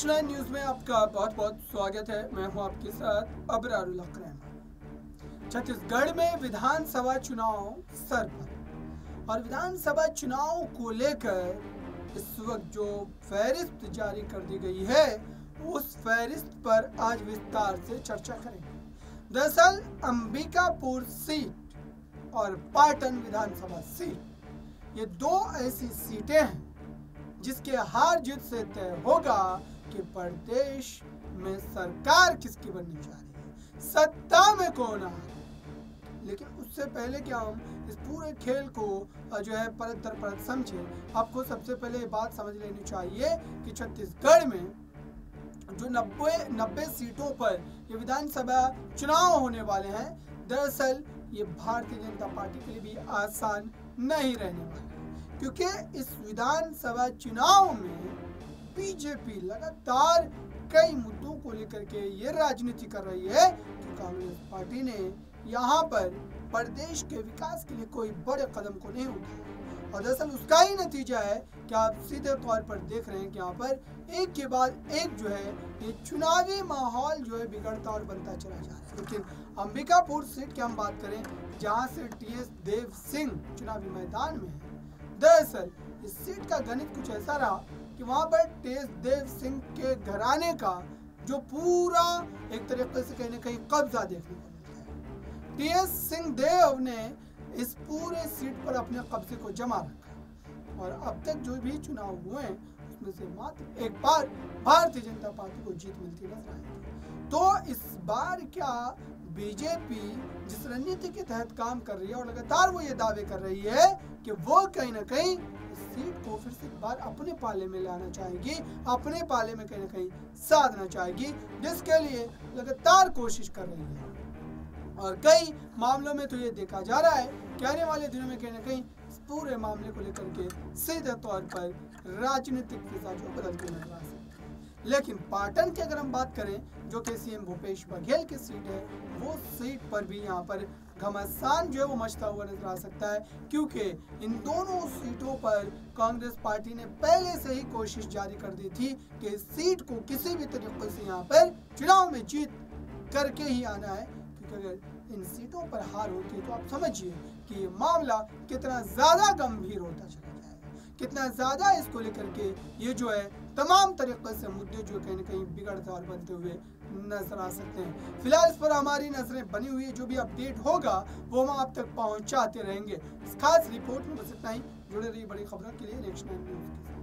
Next 9 news में आपका बहुत बहुत स्वागत है। मैं हूं आपके साथ अबरारुल हक रहमान। छत्तीसगढ़ में विधानसभा चुनाव सर पर और विधानसभा चुनाव को लेकर इस वक्त जो फहरिस्त जारी कर दी गई है उस फहरिस्त पर आज विस्तार से चर्चा करेंगे। दरअसल अंबिकापुर सीट और पाटन विधानसभा सीट ये दो ऐसी सीटें हैं जिसके हार जीत से तय होगा कि प्रदेश में सरकार किसकी बननी जा रही है, सत्ता में कौन आ रहा है। लेकिन उससे पहले कि हम इस पूरे खेल को जो है परत दर परत समझे, आपको सबसे पहले ये बात समझ लेनी चाहिए कि छत्तीसगढ़ में जो 90 सीटों पर ये विधानसभा चुनाव होने वाले हैं, दरअसल ये भारतीय जनता पार्टी के लिए भी आसान नहीं रहने वाला, क्योंकि इस विधानसभा चुनाव में बीजेपी लगातार कई मुद्दों को लेकर के ये राजनीति कर रही है कि कांग्रेस पार्टी ने यहाँ पर प्रदेश के विकास के लिए कोई बड़े कदम को नहीं उठाया। और दरअसल उसका ही नतीजा है कि आप सीधे तौर पर देख रहे हैं कि यहाँ पर एक के बाद एक जो है ये चुनावी माहौल जो है बिगड़ता और बनता चला जा रहा है। लेकिन अंबिकापुर सीट की हम बात करें, जहाँ से टीएस देव सिंह चुनावी मैदान में है, दरअसल इस सीट का गणित कुछ ऐसा रहा कि वहां पर टीएस देव सिंह के घराने का जो पूरा एक तरीके से कहीं ना कहीं कब्जा देखने को मिलता है। टीएस सिंह देव ने इस पूरे सीट पर अपने कब्जे को जमा रखा और अब तक जो भी चुनाव हुए हैं उसमें से मात्र एक बार भारतीय जनता पार्टी को जीत मिलती नजर आई। तो इस बार क्या बीजेपी जिस रणनीति के तहत काम कर रही है और लगातार वो ये दावे कर रही है कि वो कहीं ना कहीं इस सीट को फिर से एक बार अपने पाले में लाना चाहेगी, अपने पाले में कहीं ना कहीं साधना चाहेगी, जिसके लिए लगातार कोशिश कर रही है। और कई मामलों में तो ये देखा जा रहा है कि आने वाले दिनों में कहीं ना कहीं इस पूरे मामले को लेकर के सीधे तौर पर राजनीतिक फिजा जो बदलती नजर आ सकती है। लेकिन पाटन की अगर हम बात करें, जो कि सीएम भूपेश बघेल की सीट है, वो सीट पर भी यहाँ पर घमासान जो है वो मचता हुआ नजर आ सकता है, क्योंकि इन दोनों सीटों पर कांग्रेस पार्टी ने पहले से ही कोशिश जारी कर दी थी कि इस सीट को किसी भी तरीके से यहाँ पर चुनाव में जीत करके ही आना है, क्योंकि अगर इन सीटों पर हार होती है तो आप समझिए कि ये मामला कितना ज्यादा गंभीर होता चला जाएगा, कितना ज्यादा इसको लेकर के ये जो है तमाम तरीके से मुद्दे जो कहीं ना कहीं बिगड़ते और बनते हुए नजर आ सकते हैं। फिलहाल इस पर हमारी नजरें बनी हुई है, जो भी अपडेट होगा वो हम आप तक पहुंचाते रहेंगे। इस खास रिपोर्ट में बस इतना ही। जुड़े रहिए बड़ी खबरों के लिए नेक्स्ट 9 न्यूज के साथ।